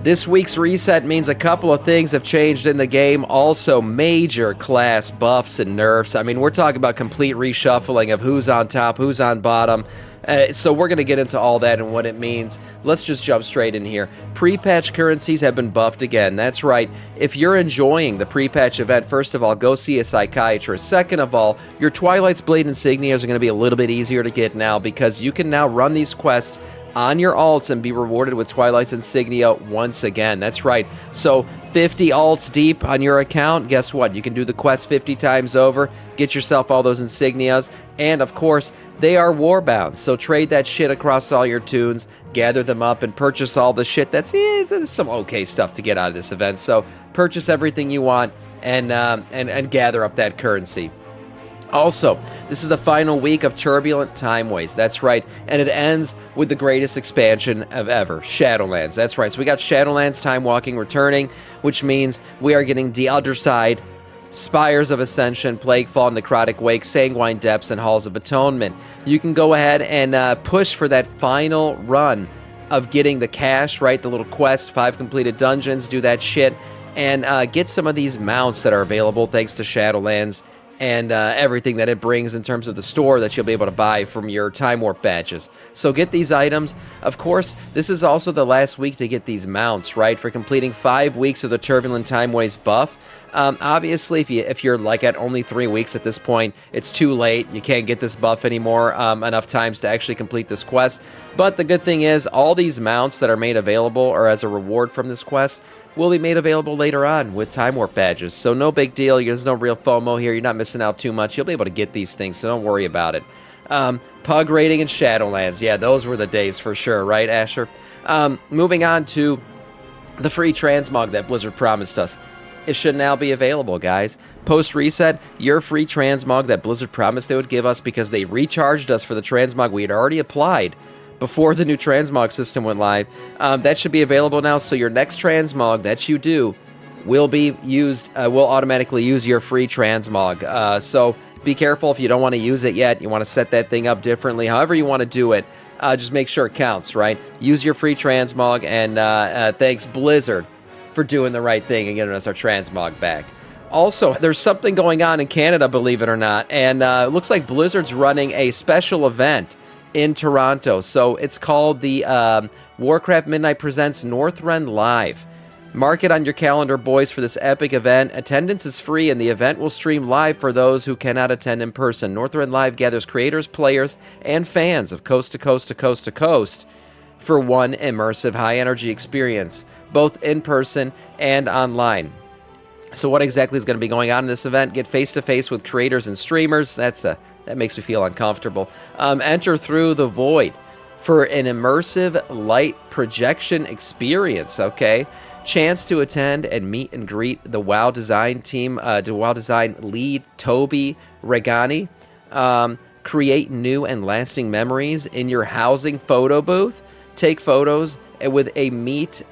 This week's reset means a couple of things have changed in the game, also major class buffs and nerfs. I mean, we're talking about complete reshuffling of who's on top, who's on bottom. So we're going to get into all that and what it means. Let's just jump straight in here. Pre-patch currencies have been buffed again. That's right. If you're enjoying the pre-patch event, first of all, go see a psychiatrist. Second of all, your Twilight's Blade insignias are going to be a little bit easier to get now because you can now run these quests on your alts and be rewarded with Twilight's Insignia once again. That's right. So 50 alts deep on your account, guess what? You can do the quest 50 times over, get yourself all those insignias, and of course, they are warbound. So trade that shit across all your tunes, gather them up, and purchase all the shit that's there's some okay stuff to get out of this event. So purchase everything you want and gather up that currency. Also, this is the final week of Turbulent Timeways. That's right. And it ends with the greatest expansion of ever, Shadowlands. That's right. So we got Shadowlands Timewalking returning, which means we are getting the other side, Spires of Ascension, Plaguefall, Necrotic Wake, Sanguine Depths, and Halls of Atonement. You can go ahead and push for that final run of getting the cash, right? The little quest, 5 completed dungeons, do that shit, and get some of these mounts that are available thanks to Shadowlands and everything that it brings in terms of the store that you'll be able to buy from your Time Warp badges. So get these items. Of course, this is also the last week to get these mounts, right? For completing 5 weeks of the Turbulent Timeways buff. Obviously, if you're like at only 3 weeks at this point, it's too late. You can't get this buff anymore enough times to actually complete this quest. But the good thing is, all these mounts that are made available or as a reward from this quest will be made available later on with Time Warp badges. So no big deal. There's no real FOMO here. You're not missing out too much. You'll be able to get these things, so don't worry about it. Pug rating and Shadowlands. Yeah, those were the days for sure, right, Asher? Moving on to the free transmog that Blizzard promised us. It should now be available, guys. Post-reset, your free transmog that Blizzard promised they would give us because they recharged us for the transmog we had already applied before the new transmog system went live. That should be available now, so your next transmog that you do will be used, will automatically use your free transmog. So be careful if you don't want to use it yet. You want to set that thing up differently. However you want to do it, just make sure it counts, right? Use your free transmog, and thanks Blizzard for doing the right thing and getting us our transmog back. Also, there's something going on in Canada, believe it or not, and it looks like Blizzard's running a special event in Toronto. So it's called the Warcraft Midnight Presents Northrend Live. Mark it on your calendar, boys, for this epic event. Attendance is free, and the event will stream live for those who cannot attend in person. Northrend Live gathers creators, players, and fans of coast to coast to coast to coast for one immersive, high-energy experience, both in person and online. So what exactly is going to be going on in this event? Get face-to-face with creators and streamers. That makes me feel uncomfortable. Enter through the void for an immersive light projection experience, okay? Chance to attend and meet and greet the WoW Design team, the WoW Design lead, Toby Regani. Create new and lasting memories in your housing photo booth. Take photos with meet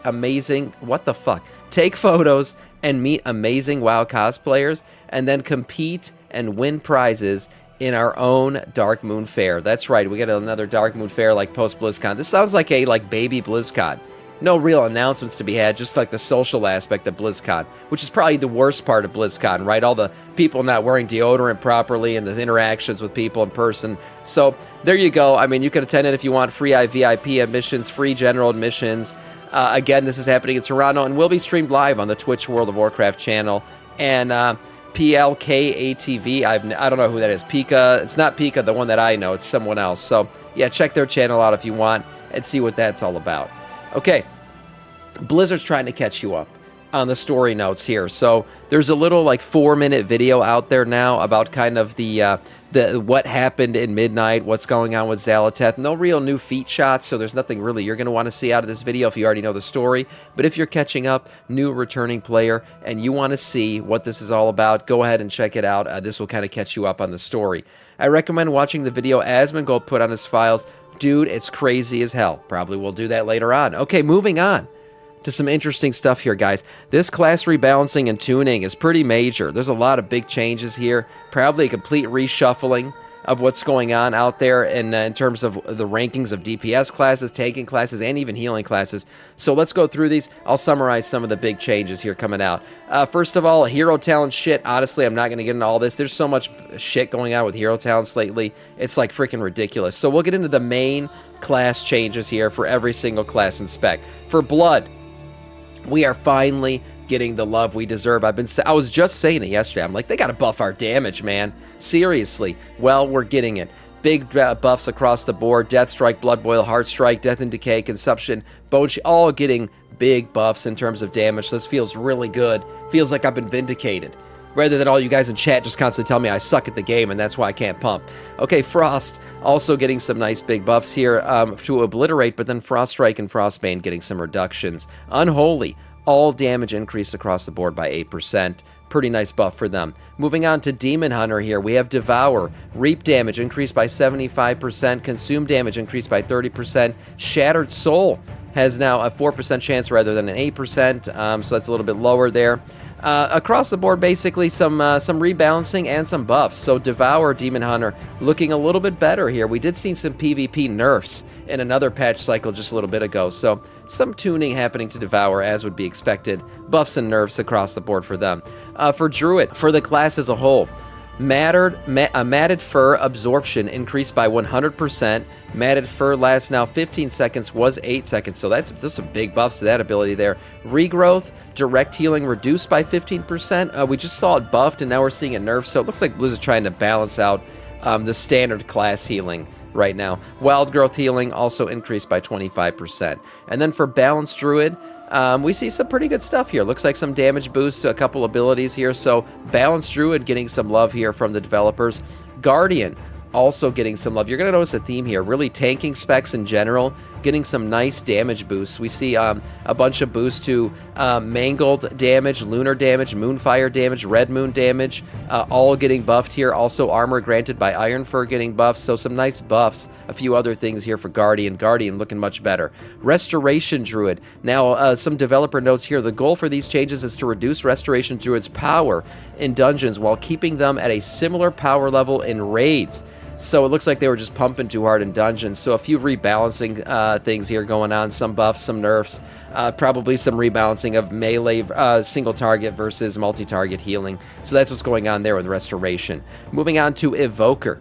amazing, what the fuck? Take photos and meet amazing WoW cosplayers, and then compete and win prizes in our own Dark Moon Fair. That's right, we get another Dark Moon Fair like post BlizzCon. This sounds like a baby BlizzCon. No real announcements to be had, just like the social aspect of BlizzCon, which is probably the worst part of BlizzCon, right? All the people not wearing deodorant properly and the interactions with people in person. So there you go. I mean, you can attend it if you want. Free VIP admissions, free general admissions. Again, this is happening in Toronto and will be streamed live on the Twitch World of Warcraft channel. And PLKATV, I don't know who that is. Pika, it's not Pika, the one that I know. It's someone else. So yeah, check their channel out if you want and see what that's all about. Okay, Blizzard's trying to catch you up on the story notes here. So there's a little 4-minute video out there now about kind of the what happened in Midnight, what's going on with Xal'atath. No real new feat shots, so there's nothing really you're going to want to see out of this video if you already know the story. But if you're catching up, new returning player, and you want to see what this is all about, go ahead and check it out. This will kind of catch you up on the story. I recommend watching the video Asmongold put on his files. Dude, it's crazy as hell. Probably will do that later on. Okay, moving on to some interesting stuff here, guys. This class rebalancing and tuning is pretty major. There's a lot of big changes here. Probably a complete reshuffling of what's going on out there in terms of the rankings of DPS classes, tanking classes, and even healing classes. So let's go through these. I'll summarize some of the big changes here coming out. First of all, hero talent shit. Honestly, I'm not going to get into all this. There's so much shit going on with hero talents lately. It's like freaking ridiculous. So we'll get into the main class changes here for every single class and spec. For Blood, we are finally getting the love we deserve. I was just saying it yesterday. I'm like, they got to buff our damage, man. Seriously. Well, we're getting it. Big buffs across the board. Death Strike, Blood Boil, Heart Strike, Death and Decay, Consumption, Bone all getting big buffs in terms of damage. This feels really good. Feels like I've been vindicated. Rather than all you guys in chat just constantly tell me I suck at the game and that's why I can't pump. Okay, Frost also getting some nice big buffs here to Obliterate, but then Frost Strike and Frostbane getting some reductions. Unholy, all damage increased across the board by 8%. Pretty nice buff for them. Moving on to Demon Hunter here, we have Devour. Reap damage increased by 75%. Consume damage increased by 30%. Shattered Soul has now a 4% chance rather than an 8%, so that's a little bit lower there. Across the board, basically some rebalancing and some buffs. So Devour, Demon Hunter, looking a little bit better here. We did see some PvP nerfs in another patch cycle just a little bit ago. So some tuning happening to Devour as would be expected. Buffs and nerfs across the board for them. For Druid, for the class as a whole, matted fur absorption increased by 100%. Matted fur lasts now 15 seconds, was 8 seconds, so that's just some big buffs to that ability there. Regrowth, direct healing reduced by 15%. We just saw it buffed, and now we're seeing it nerfed, so it looks like Blizzard's trying to balance out the standard class healing right now. Wild growth healing also increased by 25%. And then for Balanced Druid, we see some pretty good stuff here. Looks like some damage boost to a couple abilities here. So Balanced Druid getting some love here from the developers. Guardian also getting some love. You're going to notice a theme here. Really tanking specs in general, getting some nice damage boosts. We see a bunch of boosts to Mangled damage, Lunar damage, Moonfire damage, Red Moon damage, all getting buffed here. Also armor granted by Iron Fur getting buffed. So some nice buffs. A few other things here for Guardian. Guardian looking much better. Restoration Druid. Now, some developer notes here. The goal for these changes is to reduce Restoration Druid's power in dungeons while keeping them at a similar power level in raids. So it looks like they were just pumping too hard in dungeons. So a few rebalancing things here going on. Some buffs, some nerfs. Probably some rebalancing of melee single target versus multi-target healing. So that's what's going on there with Restoration. Moving on to Evoker.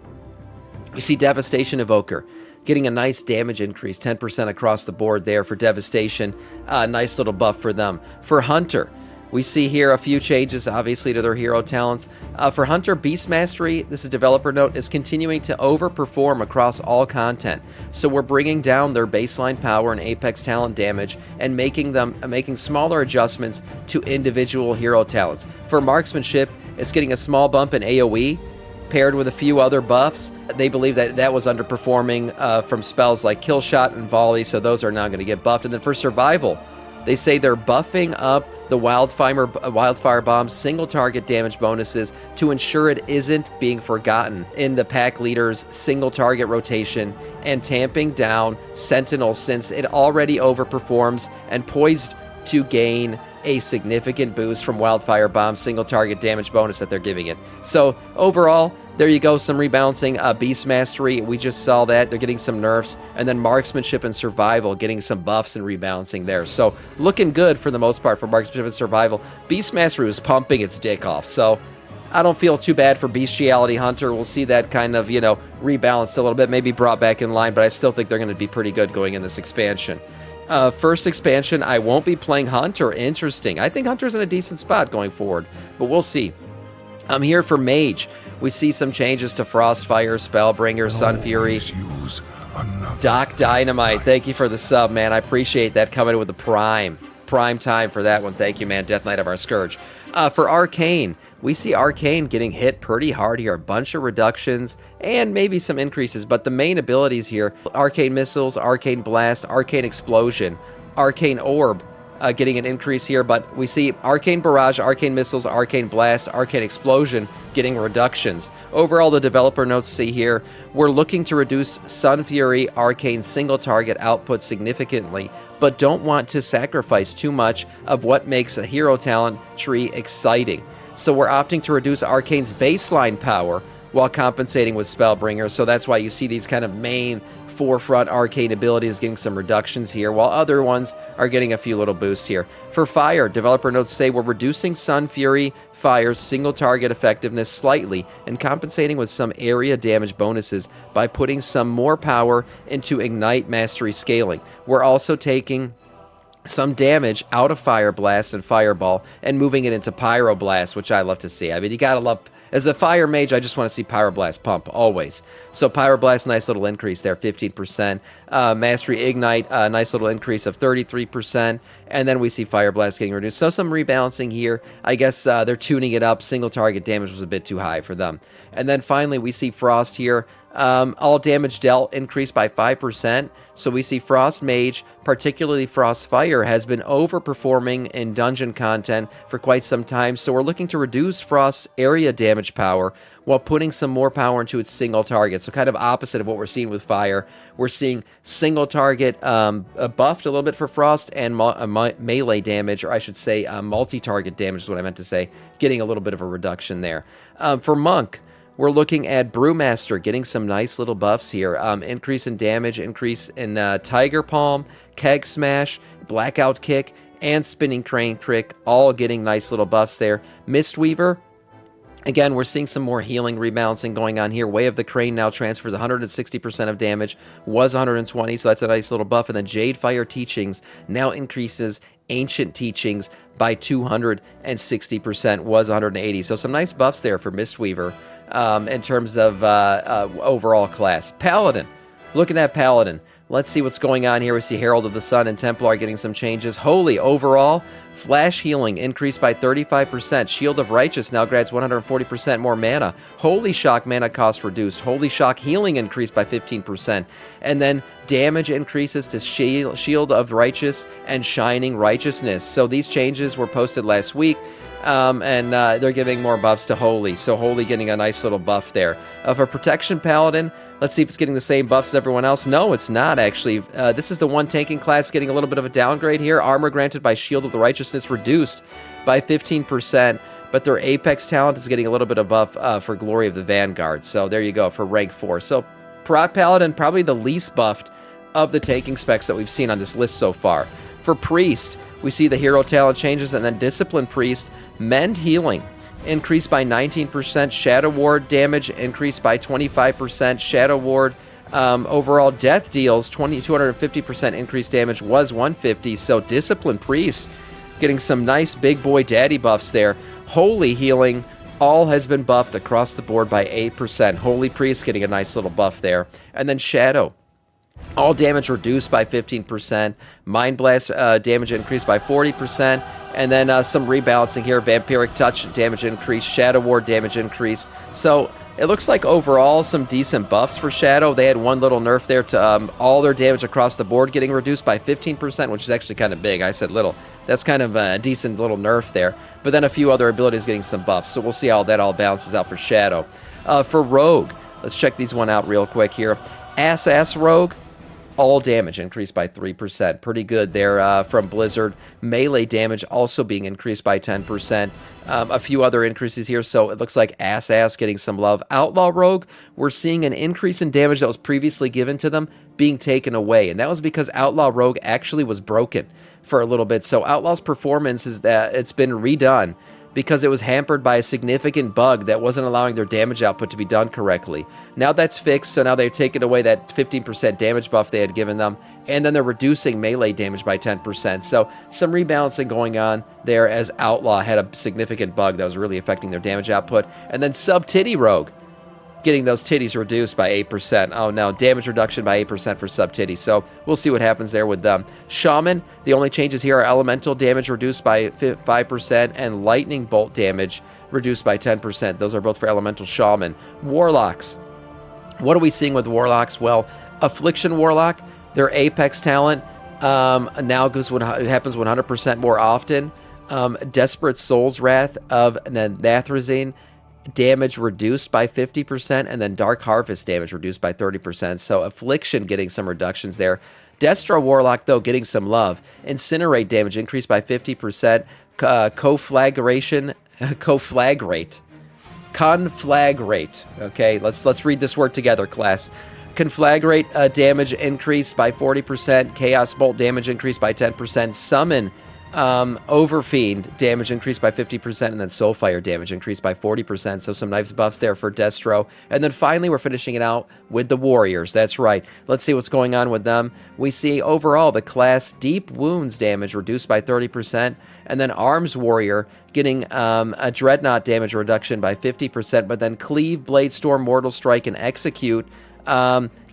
We see Devastation Evoker getting a nice damage increase. 10% across the board there for Devastation. Nice little buff for them. For Hunter, we see here a few changes, obviously, to their hero talents. For Hunter, Beast Mastery, this is a developer note, is continuing to overperform across all content. So we're bringing down their baseline power and Apex talent damage and making smaller adjustments to individual hero talents. For Marksmanship, it's getting a small bump in AoE, paired with a few other buffs. They believe that was underperforming from spells like Kill Shot and Volley, so those are now going to get buffed. And then for Survival, they say they're buffing up the Wildfire Bomb's single target damage bonuses to ensure it isn't being forgotten in the pack leader's single target rotation and tamping down Sentinel since it already overperforms and poised to gain a significant boost from Wildfire Bomb's single target damage bonus that they're giving it. So overall, there you go, some rebalancing. Beast Mastery, we just saw that. They're getting some nerfs. And then Marksmanship and Survival getting some buffs and rebalancing there. So looking good for the most part for Marksmanship and Survival. Beast Mastery was pumping its dick off. So I don't feel too bad for Bestiality Hunter. We'll see that kind of, rebalanced a little bit, maybe brought back in line. But I still think they're going to be pretty good going in this expansion. First expansion, I won't be playing Hunter. Interesting. I think Hunter's in a decent spot going forward. But we'll see. I'm here for Mage. We see some changes to Frostfire, Spellbringer, Sun Fury. Doc Dynamite, thank you for the sub, man. I appreciate that coming with the prime time for that one. Thank you, man. Death Knight of our Scourge. For Arcane, we see Arcane getting hit pretty hard here. A bunch of reductions and maybe some increases. But the main abilities here, Arcane Missiles, Arcane Blast, Arcane Explosion, Arcane Orb, getting an increase here, but we see Arcane Barrage, Arcane Missiles, Arcane Blast, Arcane Explosion getting reductions. Overall, the developer notes see here, we're looking to reduce Sun Fury Arcane single target output significantly, but don't want to sacrifice too much of what makes a hero talent tree exciting. So we're opting to reduce Arcane's baseline power while compensating with Spellbringer. So that's why you see these kind of main forefront arcane abilities getting some reductions here, while other ones are getting a few little boosts here. For fire, developer notes say we're reducing Sun Fury Fire's single target effectiveness slightly and compensating with some area damage bonuses by putting some more power into Ignite Mastery scaling. We're also taking some damage out of Fire Blast and Fireball and moving it into Pyroblast, which I love to see. I mean, you gotta love... As a fire mage, I just want to see Pyroblast pump, always. So Pyroblast, nice little increase there, 15%. Mastery Ignite, nice little increase of 33%. And then we see Fire Blast getting reduced. So some rebalancing here. I guess they're tuning it up. Single target damage was a bit too high for them. And then finally, we see Frost here. All damage dealt increased by 5%. So we see Frost Mage, particularly Frost Fire, has been overperforming in dungeon content for quite some time. So we're looking to reduce Frost's area damage power while putting some more power into its single target. So kind of opposite of what we're seeing with Fire. We're seeing single target buffed a little bit for Frost, and melee damage, or I should say multi-target damage is what I meant to say, getting a little bit of a reduction there. For Monk, we're looking at Brewmaster getting some nice little buffs here. Increase in damage, increase in Tiger Palm, Keg Smash, Blackout Kick, and Spinning Crane Crick, all getting nice little buffs there. Mistweaver, again, we're seeing some more healing rebalancing going on here. Way of the Crane now transfers 160% of damage, was 120, so that's a nice little buff. And then Jade Fire Teachings now increases Ancient Teachings by 260%, was 180. So some nice buffs there for Mistweaver. In terms of overall class. Paladin. Looking at Paladin. Let's see what's going on here. We see Herald of the Sun and Templar getting some changes. Holy, overall, Flash Healing increased by 35%. Shield of Righteous now grants 140% more mana. Holy Shock mana cost reduced. Holy Shock Healing increased by 15%. And then damage increases to Shield of Righteous and Shining Righteousness. So these changes were posted last week. And they're giving more buffs to Holy. So Holy getting a nice little buff there. For Protection Paladin, let's see if it's getting the same buffs as everyone else. No, it's not, actually. This is the one tanking class getting a little bit of a downgrade here. Armor granted by Shield of the Righteousness reduced by 15%. But their Apex talent is getting a little bit of buff for Glory of the Vanguard. So there you go for rank 4. So Proc Paladin, probably the least buffed of the tanking specs that we've seen on this list so far. For Priest, we see the hero talent changes, and then Discipline Priest, Mend Healing increased by 19%, Shadow Ward damage increased by 25%, Shadow Ward overall death deals 250% increased damage, was 150. So Discipline Priest getting some nice big boy daddy buffs there. Holy Healing, all has been buffed across the board by 8%. Holy Priest getting a nice little buff there. And then Shadow, all damage reduced by 15%. Mind Blast damage increased by 40%. And then some rebalancing here. Vampiric Touch damage increased. Shadow Ward damage increased. So it looks like overall some decent buffs for Shadow. They had one little nerf there to all their damage across the board getting reduced by 15%, which is actually kind of big. I said little. That's kind of a decent little nerf there. But then a few other abilities getting some buffs. So we'll see how that all balances out for Shadow. For Rogue, let's check these one out real quick here. Ass Rogue, all damage increased by 3%. Pretty good there from Blizzard. Melee damage also being increased by 10%. A few other increases here, so it looks like Ass getting some love. Outlaw Rogue, we're seeing an increase in damage that was previously given to them being taken away, and that was because Outlaw Rogue actually was broken for a little bit. So Outlaw's performance is that it's been redone because it was hampered by a significant bug that wasn't allowing their damage output to be done correctly. Now that's fixed, so now they've taken away that 15% damage buff they had given them, and then they're reducing melee damage by 10%. So some rebalancing going on there as Outlaw had a significant bug that was really affecting their damage output. And then Sub-Titty Rogue, getting those titties reduced by 8%. Oh no, damage reduction by 8% for Sub-Titty. So we'll see what happens there with them. Shaman, the only changes here are elemental damage reduced by 5% and lightning bolt damage reduced by 10%. Those are both for elemental Shaman. Warlocks. What are we seeing with Warlocks? Well, Affliction Warlock, their Apex talent now goes when it happens 100% more often. Desperate Soul's Wrath of Nathrazine, damage reduced by 50%, and then Dark Harvest damage reduced by 30%. So Affliction getting some reductions there. Destro Warlock, though, getting some love. Incinerate damage increased by 50%. Conflagration, Conflagrate. Okay, let's read this word together, class. Conflagrate damage increased by 40%. Chaos Bolt damage increased by 10%. Summon Overfiend damage increased by 50%, and then Soulfire damage increased by 40%. So some nice buffs there for Destro. And then finally, we're finishing it out with the Warriors. That's right. Let's see what's going on with them. We see overall the class Deep Wounds damage reduced by 30%, and then Arms Warrior getting a Dreadnought damage reduction by 50%, but then Cleave, Blade Storm, Mortal Strike, and Execute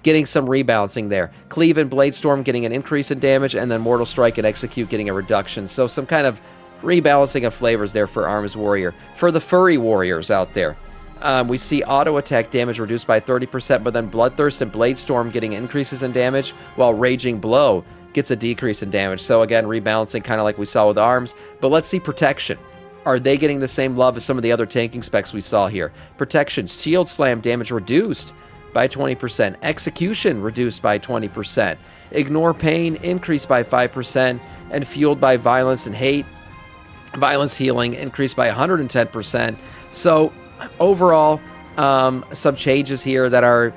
getting some rebalancing there. Cleave and Blade Storm getting an increase in damage, and then Mortal Strike and Execute getting a reduction. So some kind of rebalancing of flavors there for Arms Warrior. For the Furry Warriors out there, we see auto attack damage reduced by 30%, but then Bloodthirst and Blade Storm getting increases in damage, while Raging Blow gets a decrease in damage. So again, rebalancing kind of like we saw with Arms. But let's see Protection. Are they getting the same love as some of the other tanking specs we saw here? Protection, Shield Slam damage reduced by 20%. Execution reduced by 20%. Ignore Pain increased by 5%. And Fueled by Violence and Hate, Violence Healing increased by 110%. So overall, some changes here that are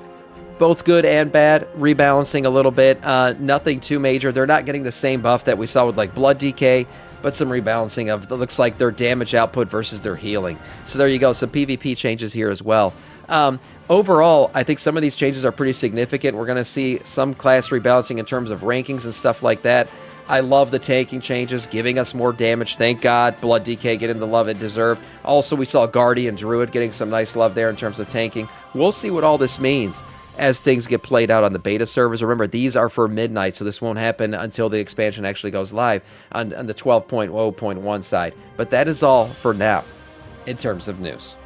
both good and bad. Rebalancing a little bit. Nothing too major. They're not getting the same buff that we saw with like Blood DK, but some rebalancing of, it looks like, their damage output versus their healing. So there you go. Some PvP changes here as well. Overall, I think some of these changes are pretty significant. We're going to see some class rebalancing in terms of rankings and stuff like that. I love the tanking changes, giving us more damage. Thank God. Blood DK getting the love it deserved. Also, we saw Guardian Druid getting some nice love there in terms of tanking. We'll see what all this means as things get played out on the beta servers. Remember, these are for midnight, so this won't happen until the expansion actually goes live on the 12.0.1 side. But that is all for now in terms of news.